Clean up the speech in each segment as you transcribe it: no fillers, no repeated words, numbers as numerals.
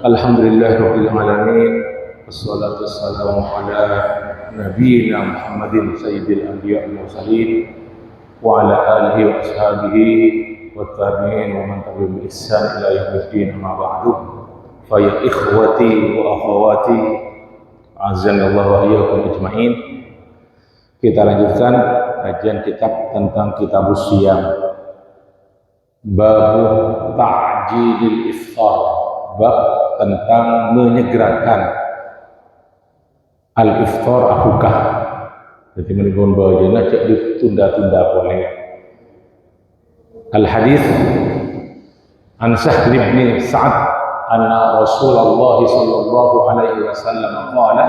Alhamdulillahirabbil alamin. Wassalatu wassalamu ala nabiyyina Muhammadin sayyidil anbiya'i wal mursalin wa ala alihi wa ashabihi wa tabi'in wa man tabi'ahum bi ihsan ila yaumiddin, amma ba'du. Fa ya ikhwati wa akhawati, azanallahu wa iyyakum ajma'in. Kita lanjutkan kajian kitab tentang Kitabus Shiyam. Bab ta'jilil iftar, bab tentang menyegerakan al-iftar akukah. Jadi menurut bahwa cek ditunda-tunda boleh. Al-hadis an Sahl bin Sa'ad anna Rasulullah sallallahu alaihi wasallam qala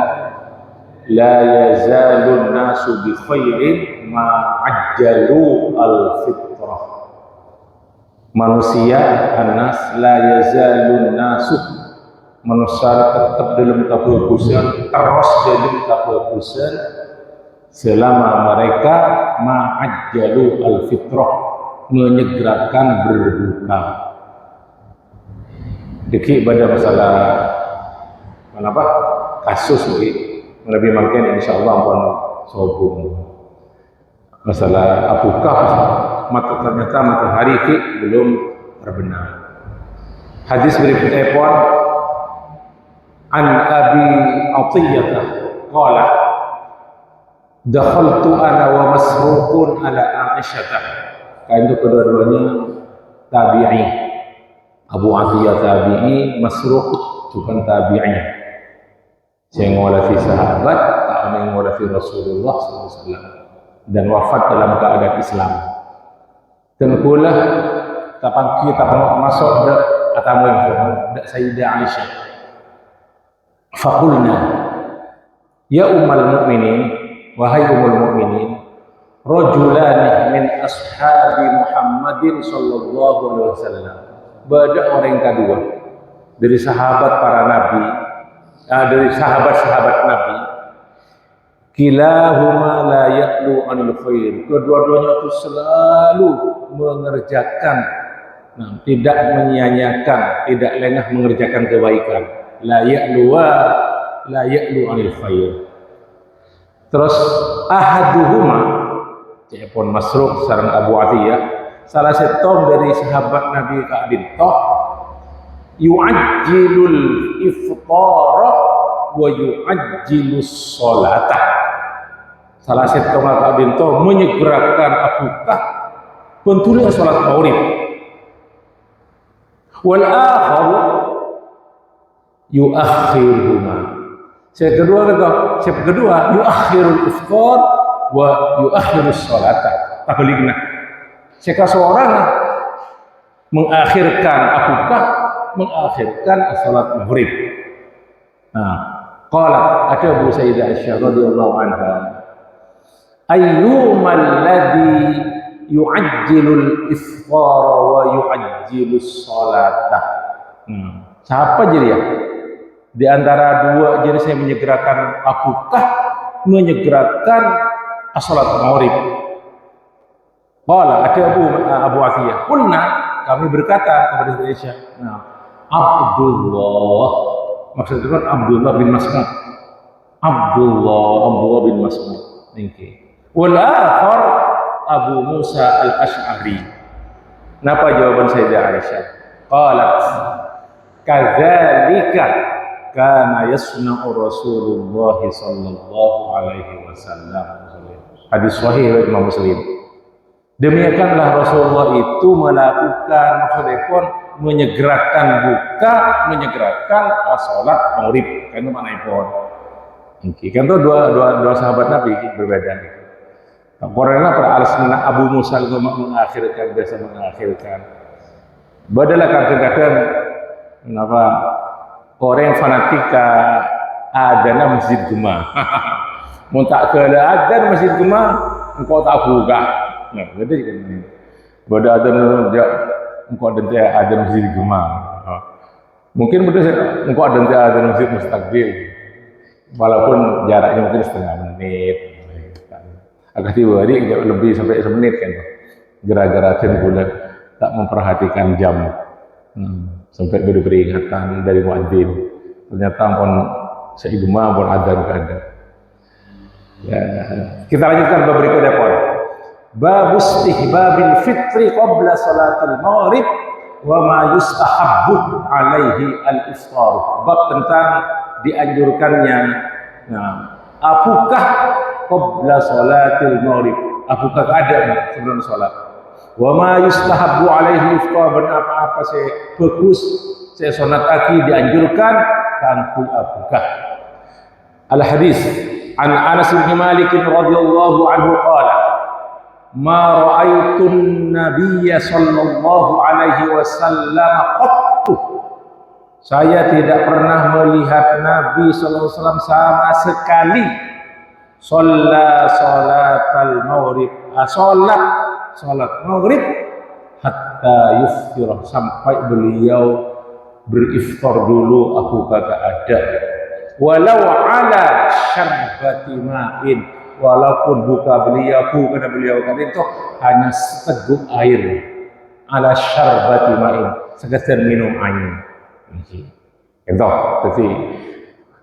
la yazalu an-nasu bi khairin ma ajjalu al-fitrah. Manusia anas la yazalun nasu, manusia tetap dalam kebagusan, terus dalam kebagusan selama mereka ma'ajjalu al-fitrah, menyegerakan berbuka. Dikit pada masalah apa kasus ini lebih makin insyaallah pun sobung masalah apakah maka ternyata matahari itu belum terbenam. Hadis berikutnya pun an Abi Athiyyah qala dakhaltu ana wa Masruqun ala Aisyah. Itu kedua-duanya tabi'i. Abu Athiyyah tabi'i, Masruq bukan tabi'i. Saya ngolasi sahabat, tak ngolasi Rasulullah SAW dan wafat dalam keadaan Islam. Dan pula tapang kita masuk dak atamu dak Sayyidah Aisyah. Faqulna ya ummul mukminin, wahai ummul mukminin, rajulan min ashabi Muhammadin sallallahu alaihi wasallam. Bada orang kedua dari sahabat para nabi, dari sahabat-sahabat nabi. Kilahuma la ya'lu 'anil khair. Kedua-duanya itu selalu mengerjakan, tidak menyia-nyiakan, tidak lengah mengerjakan kebaikan. La ya'lu 'anil khair. Terus ahaduhuma, cepon Masruq sareng Abu Athiyyah, salah satu dari sahabat Nabi Ka'bin toh yu'ajjilul iftara wa yu'ajjilus sholata. Salah satu maka binto menyegerakan apakah pentulis salat maghrib. Wal akhar yuakhiruhuma. Yang kedua yuakhirul iftar wa yuakhirus sholata. Tabalikna. Jika seorang mengakhirkan apakah mengakhirkan salat maghrib. Qala ada Abu Sayyidah Aisyah radhiyallahu anha, ayyumal ladzi yu'ajjilul ifthara wa yu'ajjilus sholata. Siapa jadi ya? Di antara dua jenis yang menyegerakan apakah menyegerakan salat maghrib. Qala ada Abu Athiyyah, qulna kami berkata kepada Aisyah, Abdullah, maksudnya kan Abdullah bin Mas'ud. Abdullah bin Mas'ud. Niki. Wal akhar Abu Musa al-Asy'ari. Napa jawaban Sayyidah Aisyah? Qalat kadzalika kana yasna'u Rasulullah sallallahu alaihi wasallam. Hadis sahih riwayat Imam Muslim. Demikianlah Rasulullah itu melakukan, maksudnya pun menyegerakan buka, menyegerakan salat maghrib. Kan itu maknanya pun. Kan itu dua sahabat Nabi berbeda. Korena pada alasna Abu Musa itu mengakhirkan, biasa mengakhirkan. Badalah kadang-kadang kenapa orang fanatika adana masjid Juma. Muntak ke adan masjid Juma, engkau tak buka. Nah, jadi pada adan engkau ada masjid Juma. Mungkin betul engkau ada masjid Mustakbil. Walaupun jaraknya mungkin setengah menit. Agak tiba hari lebih sampai semenit kan. Gara-gara gula tak memperhatikan jam. Sampai beri peringatan dari muadzin. Ternyata pun seigma pun adzan ada. Ya, kita lanjutkan bab berikutnya pun. Bab istihbabil fitri qabla salatil maghrib wa ma yustahabbu alaihi al-iftar. Bab tentang dianjurkannya apakah qabla salatil maghrib, apakah ada sebelum salat. Wa ma yustahabbu alaihi iftar, dan apa-apa saya bagus saya sunat aki dianjurkan kanggo apakah. Al hadis an Anas bin Malik radhiyallahu anhu qala ma ra'aitun nabiyya sallallahu alaihi wasallam qattu, saya tidak pernah melihat Nabi sallallahu alaihi wasallam sama sekali salatal maghrib, salat maghrib hatta yuftir, sampai beliau beriftar dulu aku kagak ada, walau ala syarbati ma'in, walaupun buka beliau karena beliau kan itu hanya seteguk air, ala syarbati ma'in, sekedar minum air. Itu.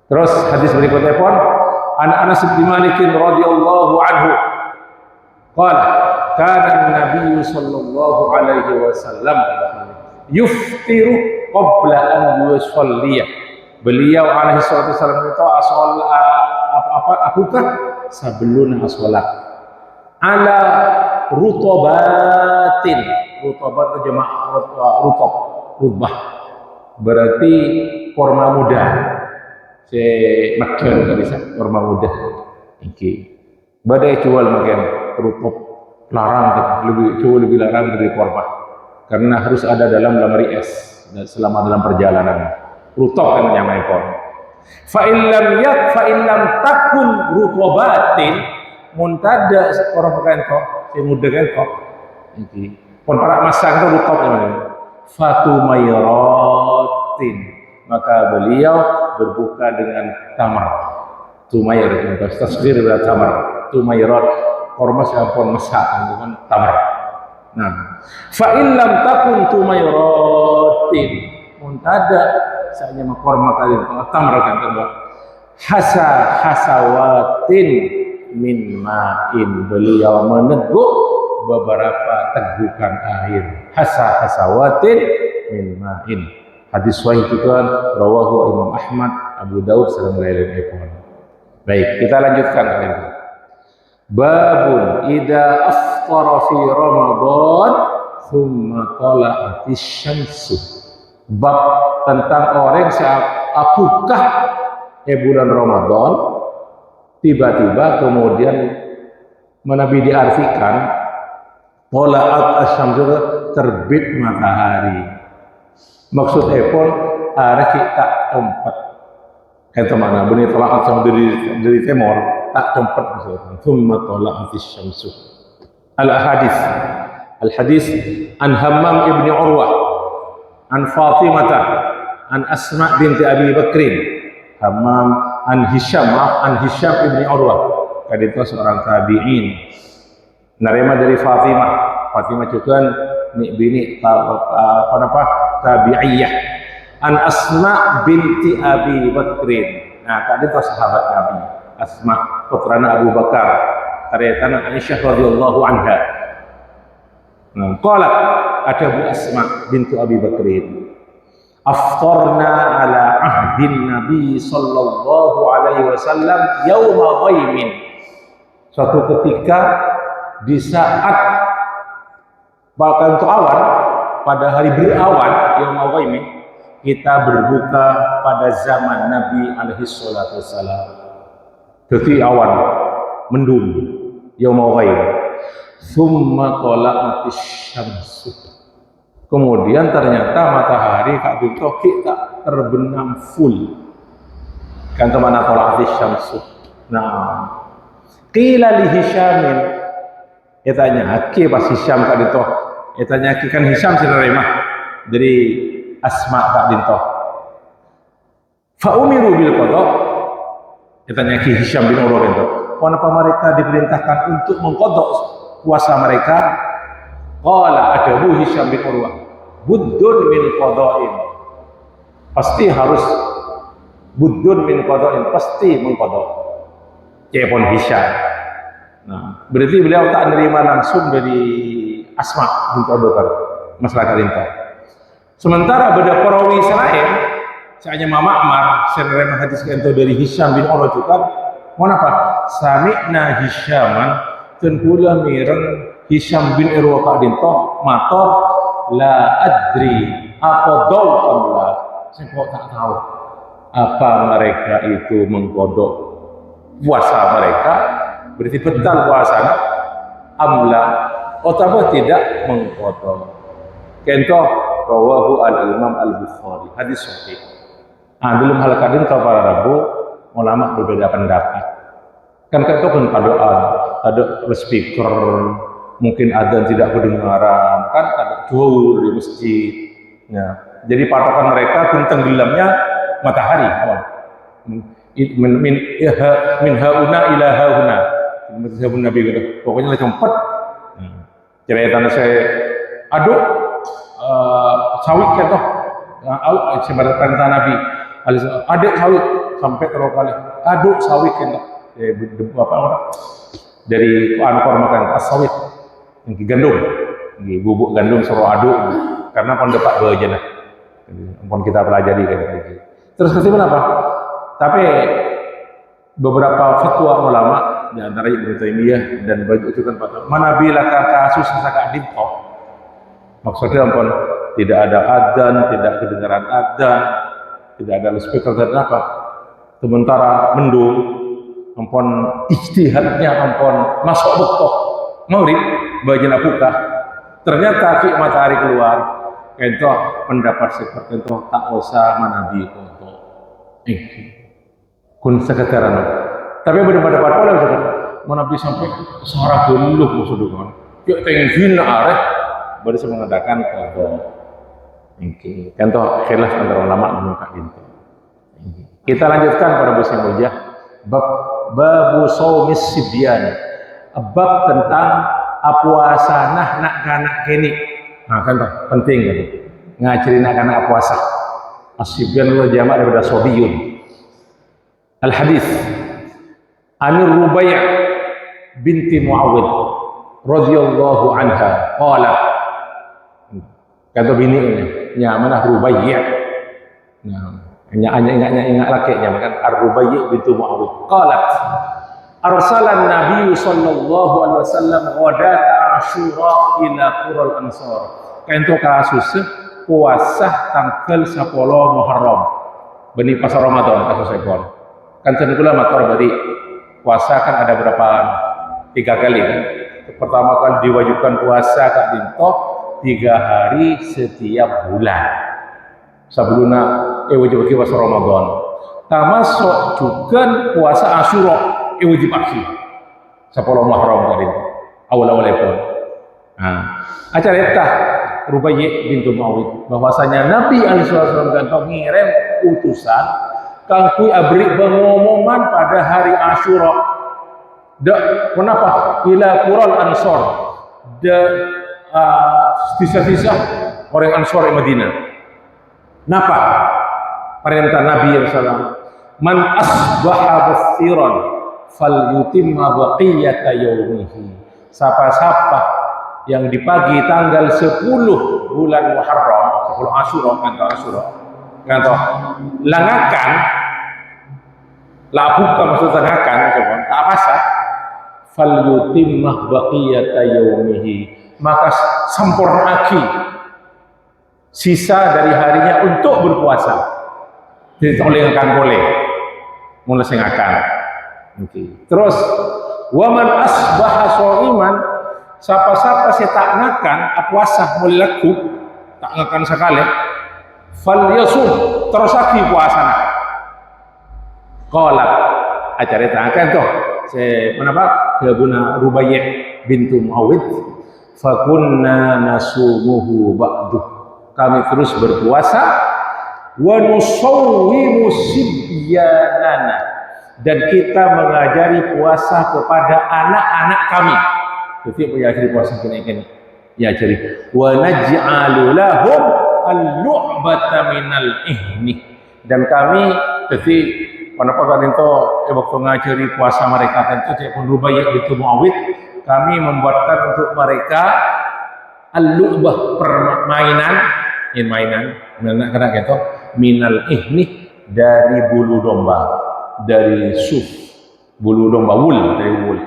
Terus hadis berikutnya pun an Anas bin Malik radhiyallahu anhu qala kana an-nabiy sallallahu alaihi wasallam yuftiru qabla an yusalliya, beliau alaihi salatu wasallam itu apakah sebelum salat ala rutobatin, rutobat itu jemaah rutbah berarti korma muda, saya makan tadi korma muda iki badai jual makan rutop, larang, lebih larang dari korma karena harus ada dalam lemari es selama dalam perjalanan. Rutop kan namanya korma. Fa illam takun rutobatin, muntada orang pakai kok si muda kan kok iki pon para masang itu rutop namanya. Fatumayratin, maka beliau berbuka dengan tamar. Tumayr itu tasghir dari tamar. Tumayrat korma sampun masak dengan tamar. Nah, fa illam takun tumayratin, muntada saya makorma kali tamar kan tambah hasawatin min ma'in, beliau meneguk beberapa tegukan air, hasawatin min ma'in. Hadis sahih itu kan rawahu Imam Ahmad, Abu Daud dan lain-lain. Baik, kita lanjutkan kali ini. Babun idza aftara fi Ramadan thumma tala'atis syamsu. Bab tentang orang apakah bulan Ramadan tiba-tiba kemudian Nabi diartikan tala'at asyamsu, terbit matahari. Maksudnya pun arah kita tempat kan mana benih tala'at sama dari timur tak tempat maksudnya thumma tala'atis syamsu. Al hadis an Hammam ibni Urwah an Fatimah an Asma binti Abi Bakrin, Hammam an Hisham ibni Urwah, kadito seorang tabi'in, narema dari Fatimah juga bini tabi'iyah, an Asma binti Abi Bakrin. Nah, kadito sahabat Nabi Asma putrana Abu Bakar, karyatana Aisyah radhiyallahu anha. Nah, qalat ada Bu Asma bintu Abi Bakrin, aftarna ala ahdin Nabi sallallahu alaihi wasallam yauma ghaimin. Suatu ketika di saat bahkan itu awan, pada hari berawan yauma ghaimin, kita berbuka pada zaman Nabi alaihi salatu wasallam. Jadi awan mendung yauma ghaib. Summa tala'atis syamsu, kemudian ternyata matahari kak kita terbenam full kan kemana tala'atis syamsu. Nah, qila li Hisyamin, tanya aki pas Hisyam kak dito, tanya aki kan Hisyam sineremah dari Asma kak dito, fa umiru bil qada, tanya aki Hisyam bin Urwah dito, kenapa mereka diperintahkan untuk mengqadha puasa mereka? Qala adabu Hisyam bin Urwah buddun min qada'in, pasti harus buddun min qada'in, pasti mengqada. Cepon Hisham. Nah, berarti beliau tak menerima langsung dari Asma binti Abu Bakar, masyarakat itu. Sementara pada perawi lain, saya Mama Ma'mar, saya menerima hadis itu dari Hisham bin Urwah juga. Mau apa? Sami'na Hishaman, dan kula mireng Hisham bin Urwah kadinto mator la adri apa dau amla. Saya kok tak tahu apa mereka itu mengkodok puasa mereka, berarti betul puasanya amla atau tidak mengkodok. Contoh rawahu al-Imam al-Bukhari, hadis sahih. Dalam hal kadin para rabu ulama berbeda pendapat. Kan itu kan ada speaker, mungkin adzan tidak kedengaran, kan ada zuhur di masjid. Ya. Jadi patokan mereka pun tenggelamnya matahari. Min hauna ila hauna. Menurut Nabi gitu. Pokoknya macam empat. Cerita saya, aduh, sawit kan toh, sebarat perintah Nabi. Adik sawit sampai terlalu kali. Aduh sawit kan toh. Apa orang dari Anwar makan sawit, yang gandum, bubuk gandum suruh aduk, karena pon depak bahagia lah. Pon kita pelajari kan. Terus kesimpulan apa? Tapi beberapa fatwa ulama di antara Ibnu Taimiyah dan banyak juga fatwa mana bila kasus sakit dinto, maksudnya ampun tidak ada adzan, tidak kedengaran adzan, tidak ada speaker dan apa, sementara mendung, ampun ijtihadnya ampun masuk bekok maurib bagian buka, ternyata fi matahari keluar, itu pendapat seperti itu tak usah manabi koto. Kun sekataran. Tapi pendapat pola juga manabi sampai suara geluh maksudnya. Dia pengen hina areh baru saya mengadakan koto. Kan toh khilaf antara ulama mengungkap itu. Kita lanjutkan pada musim wajah babu saumis sibyan, bab tentang puasa nak kanak kini. Nah kan toh penting gitu. Ngajarin anak puasa. Asibyan itu jamak daripada sobiyun. Al hadis Anir Rubai' binti Muawwid radhiyallahu anha qalat, kata bininya mana Rubai'. Nah, ingat lakinya makan Ar-Rubai' binti Muawwid qalat arsalan Nabi sallallahu alaihi wasallam ghadata Asyura ila Qur'al Ansar. Kento kasus puasa tanggal 10 Muharram. Beni pas Ramadan kasus ekor. Kan cenderung mator bari puasa kan ada berapa 3 kali kan. Pertama kali diwajibkan puasa Kak Dinto 3 hari setiap bulan. Sebelumnya wajib puasa Ramadan. Termasuk juga puasa Asyura wajib aksi. 10 Muharram Kak Dinto. Awal-awal pun. Nah, acara itu Rubai' bintu Muawwid bahwasanya Nabi alaihi wasallam kan ngirim utusan kangku abri pengomongan pada hari Asyura. Kenapa? Ila Qur'al Ansor. Sisa-sisa orang Ansor di Madinah. Kenapa? Perintah Nabi SAW. Man asbaha bathiran falyutimma baqiyata yaumihi. Siapa-siapa yang di pagi tanggal 10 bulan Muharram, 10 Asyura, kantor Asyura, kantor langakan, lakukan maksud langakan, tak pasah, fal yutimmah baqiyata yaumihi, maka sempurnaki sisa dari harinya untuk berpuasa. Jadi oleh akan boleh, mulai sengakan. Terus, waman asbaha shaiman, siapa-siapa saya tak ngakan puasa mulai laku tak ngakan sekali fal yasum terus lagi puasa nak qalat acara terakan tuh saya kenapa Gabuna Rubai' bintu Muawwid fakunna nasumuhu ba'du, kami terus berpuasa wa nusawwimu sibyanana, dan kita mengajari puasa kepada anak-anak kami. Jadi mengajari puasa kini ya jadi wa naj'alu lahum al-lu'bata minal ihni. Dan kami jadi kenapa kan itu waktu ngajari puasa mereka tentu cek pun Rubaiyah bintu Muawid, kami membuatkan untuk mereka al-lu'bah permainan, mainan karena gitu minal ihni dari bulu domba, dari suf bulu domba, wul, dari wul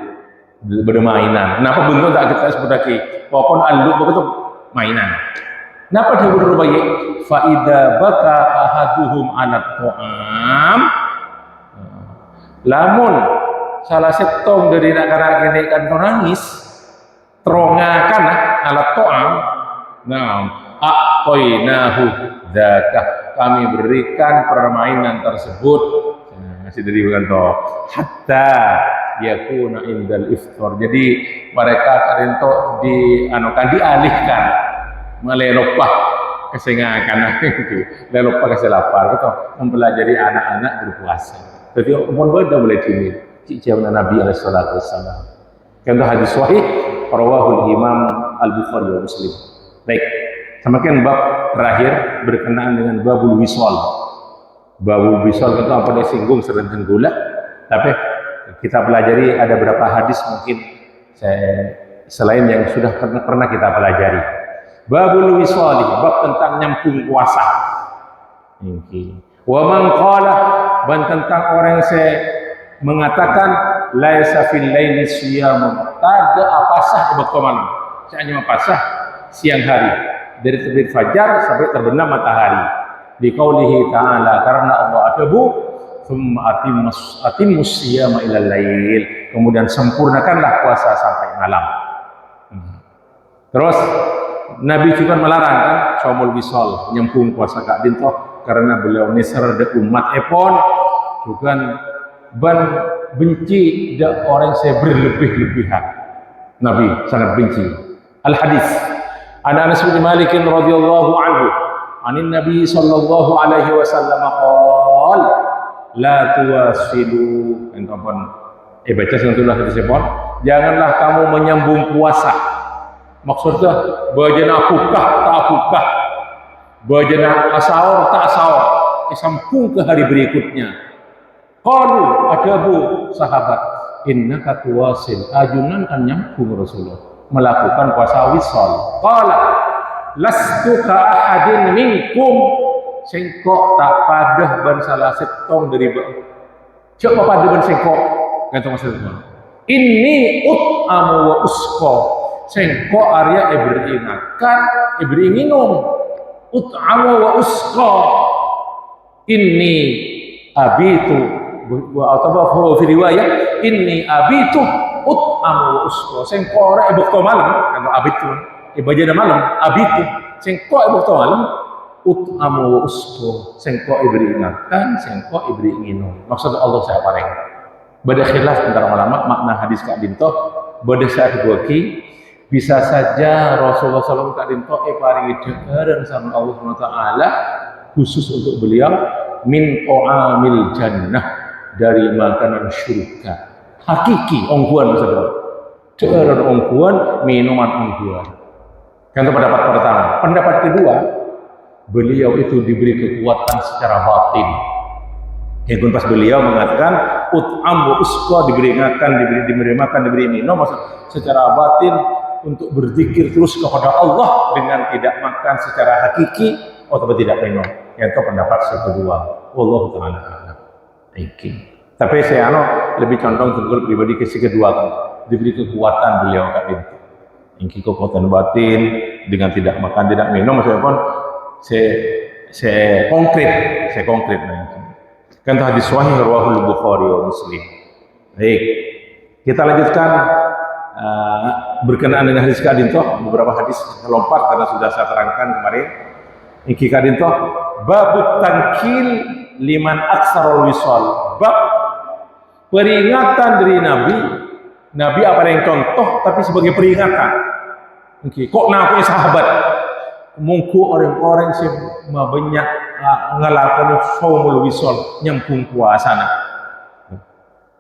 bermainan. Kenapa bentuk tak kita sebut lagi pokoknya al-lu'bah itu mainan. Kenapa dia Rubaiyah? Faida baka ahaduhum anak to'am, lamun salah setong dari nak-nak kene kan nangis terongakan alat to'am, nah aqoinahu dzaka, kami berikan permainan tersebut, masih dari kanto hatta yakuna indal iftar, jadi mereka kanto dialihkan melelopah kesengakan itu, lelopah keselapar gitu, mempelajari anak-anak berpuasa. Jadi umur beda boleh ini cicam Nabi alaihi salatu wassalam. Contoh hadis sahih rawahul Imam Al-Bukhari wa Muslim. Baik, semakin bab terakhir berkenaan dengan babul wisal. Babul wisal itu apa dia singgung serentang gula, tapi kita pelajari ada berapa hadis mungkin selain yang sudah pernah kita pelajari. Babul wisali, bab tentang nyambung puasa. Wa man qala, dan tentang orang yang mengatakan laisa fil laili siyamun, tak ada apasah di waktu malam, hanya apasah siang hari dari terbit fajar sampai terbenam matahari. Di qaulihi ta'ala, karena Allah adabu thumma atimmus siyama ilal lail, kemudian sempurnakanlah puasa sampai malam. Terus Nabi juga melarang kan saumul wisal, nyambung puasa kak dintoh, karena beliau ini serada umat epon juga ban benci dak orang saya berlebih-lebihan. Nabi sangat benci. Al hadis Anas bin Malik radhiyallahu anhu anin Nabi sallallahu alaihi wasallam qol la tuwasilu, entapun baca santullah hadis epon, janganlah kamu menyambung puasa. Maksudnya bajana akukah tak akukah, bajana asaur tak asaur, sambung ke hari berikutnya. Qalu adabu sahabat, innaka tuwasil, ajunan kan nyambung Rasulullah melakukan puasa wisal. Qala lastu ka ahadin minkum, sengkok tak padah ban salah setong dari coba padah ban sengkok kata maksudnya. Ini ut'amu wa usqa, sengko Arya beringatkan, minum, ut'amu wa usqa, inni abitu, atau fi riwayat inni abitu ut'amu wa usqa, sengko Arya bekto malam, kalau abitu bajana malam, abitu sengko bekto malam, ut'amu wa usqa, sengko beringatkan, sengko minum. Maksudnya Allah saya paling beda khilaf antara ulama makna hadis Kak Dinto, beda saat buaki. Bisa saja Rasulullah SAW Kak Dinto paringi dengaran sama Allah SWT khusus untuk beliau min ta'amil jannah, dari makanan surga hakiki ongguan saudara, dengaran ongguan, minuman ongguan. Kan itu pendapat pertama. Pendapat kedua, beliau itu diberi kekuatan secara batin. Ya pas beliau mengatakan ut'am wa usqa, diberi makan, diberi minum, maksud secara batin untuk berzikir terus kepada Allah dengan tidak makan secara hakiki atau tidak minum. Yang itu pendapat kedua. Wallahu ta'ala a'lam. Tapi saya lebih condong ke pribadi kedua kan. Diberi kekuatan beliau Kak Dinto. Ini kekuatan batin dengan tidak makan, tidak minum, maksudnya pun saya konkret nanti. Kan hadis sahih rawahul Bukhari wa Muslim. Baik, kita lanjutkan berkenaan dengan hadis Kak Dinto, beberapa hadis lompat karena sudah saya terangkan kemarin. Iki Kak Dinto, babut tankil liman aksarul wisal, bab peringatan dari Nabi apa yang contoh tapi sebagai peringatan. Kok nabi sahabat mungku orang-orang sih banyak ngelakukan saumul wisal, nyambung puasa.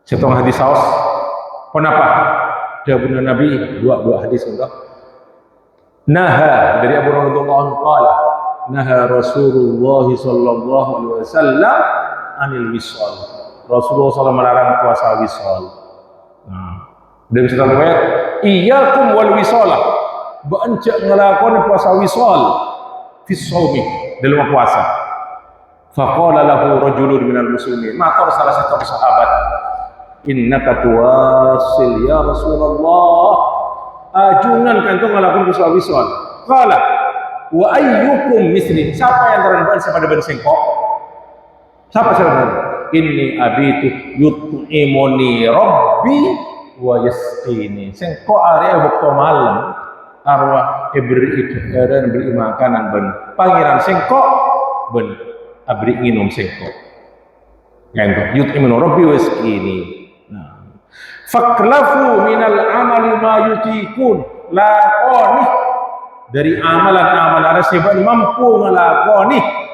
Setengah hadis saus. Kenapa? Dia benar Nabi dua hadis untuk. Naha dari Abu Hurairah qala naha Rasulullah sallallahu alaihi wasallam anil wisal. Rasulullah SAW melarang puasa wisal. Nah, dari cerita riwayat, iyyakum wal wisalah. Bencak ngelakoni puasa wisal fi shaumi dalam puasa. Faqala lahu rajulun minal muslimin. Matur salah satu sahabat, innaka tuwasil ya Rasulullah. Ajunan kantung ngelakoni puasa wisal. Qala wa ayyukum misli. Siapa yang terang pada ben sengkok? Siapa sahabat? Inni abitu yut'imuni rabbi wa yasqini. Sengko area waktu malam arwah beri makanan ben pangeran sengko ben abri minum sengko. Ngento yut'imuni rabbi wa yasqini. Nah, faklafu minal amali ma yutikun. Lakoni dari amalan-amalan seban mampu ngelakoni.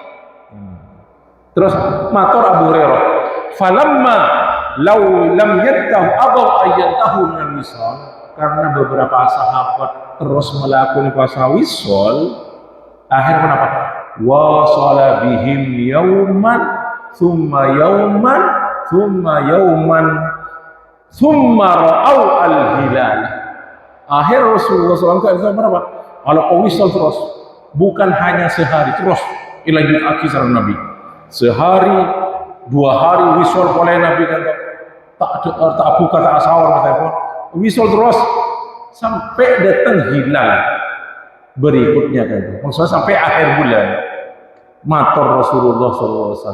Terus matur Abu Hurairah, falamma law lam yantahu abaw ayyantahu min wisal, karena beberapa sahabat terus melakukan puasa wisal, akhirnya kenapa? Wasala bihim yauman thumma yauman thumma yauman thumma ra'au al-hilal. Akhir Rasulullah SAW itu berapa? Kalau wisal terus, bukan hanya sehari terus, ilanjut akhir Nabi. Sehari, 2 hari wisol oleh Nabi kan tak buka tak sahur kata wisol terus sampai datang hilal berikutnya kan maksudnya sampai akhir bulan. Matur Rasulullah SAW,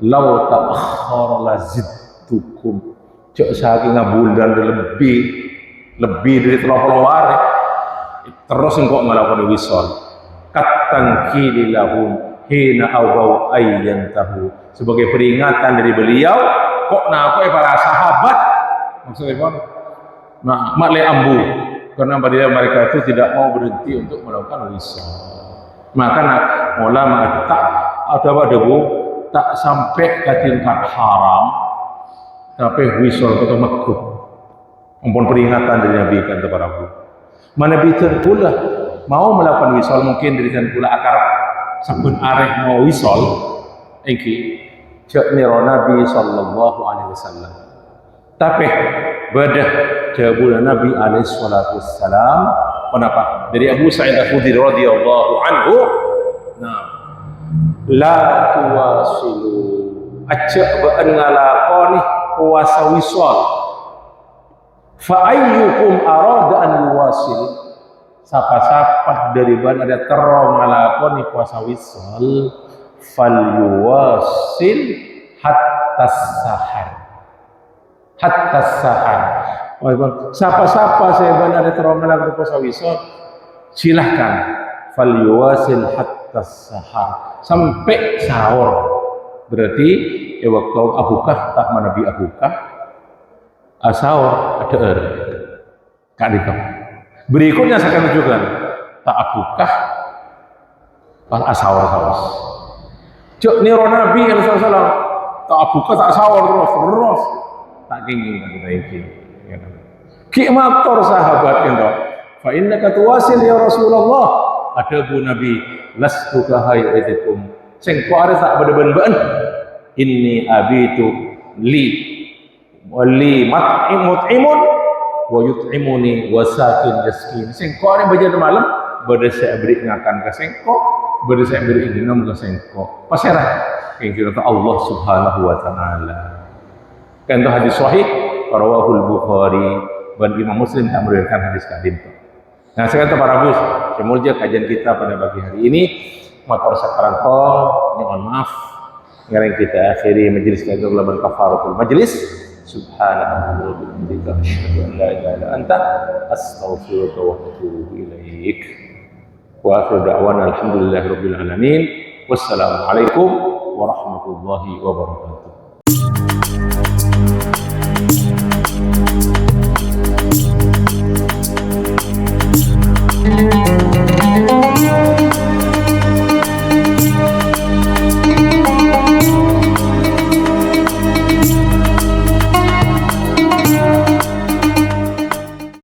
lau ta'akhkhara lazidtukum. Cek saking bulan lebih dari 30 hari terus engkau melakukan wisol katangkili lahum hina awau ayyan tahu, sebagai peringatan dari beliau kok nak para sahabat maksudnya kan nah makle ambu karena mereka itu tidak mau berhenti untuk melakukan wisal. Maka ulama tak ada debu tak sampai ke tingkat haram tapi wisal atau makruh ampun peringatan dari Nabi kan kepada Abu mana bitan pula mau melakukan wisal mungkin dirikan pula akar sabun areh mau wisol iki cek niro Nabi sallallahu alaihi wasallam tapi bedah jawaban Nabi alaihi salatu wassalam kenapa dari Abu Sa'id Al-Khudri radhiyallahu anhu nah la tuwasilu acak baan ngalakoni puasa wisol fa ayyukum arada an yuwasil. Sapa-sapa dari mana ada terong ngalakoni puasa wisal fal yuwasil hatta sahar. Sapa-sapa saya benar ada terong ngalakoni puasa wisal silahkan fal yuwasil hatta sahar sampai sahur. Berarti waktu abukah tak manabi abukah sahur ada kadikam. Berikutnya saya akan tunjukkan tak abukah pas asawar saus. Cuk niro Nabi SAW tak abukah tak asawar terus tak kenging kita iki. Ki matur sahabat kento. Fa innaka tuwasil ya Rasulullah. Ada bu Nabi lastu kahayatikum. Sing kok arep tak beden-beden. Inni abitu li wali mut'imun wa yut'imuni wa sakin yaskin. Sengko ini baca malam bade saya beri ngakan ke sengko, bade saya beri dinam ke sengko. Pasrah yang kira Allah Subhanahu wa taala. Kan itu hadis sahih rawahul Bukhari dan Imam Muslim tak meriwayatkan hadis kadin itu. Nah, sekarang para bus, semulja kajian kita pada pagi hari ini motor sekarang mohon maaf. Sekarang kita akhiri majelis kita dalam kafaratul majelis. Subhanallah wa bihamdika asyhadu an la ilaha illa anta astaghfiruka wa atubu ilaik. Wa akhiru da'wana alhamdulillahirabbil alamin. Wassalamu alaikum warahmatullahi wabarakatuh.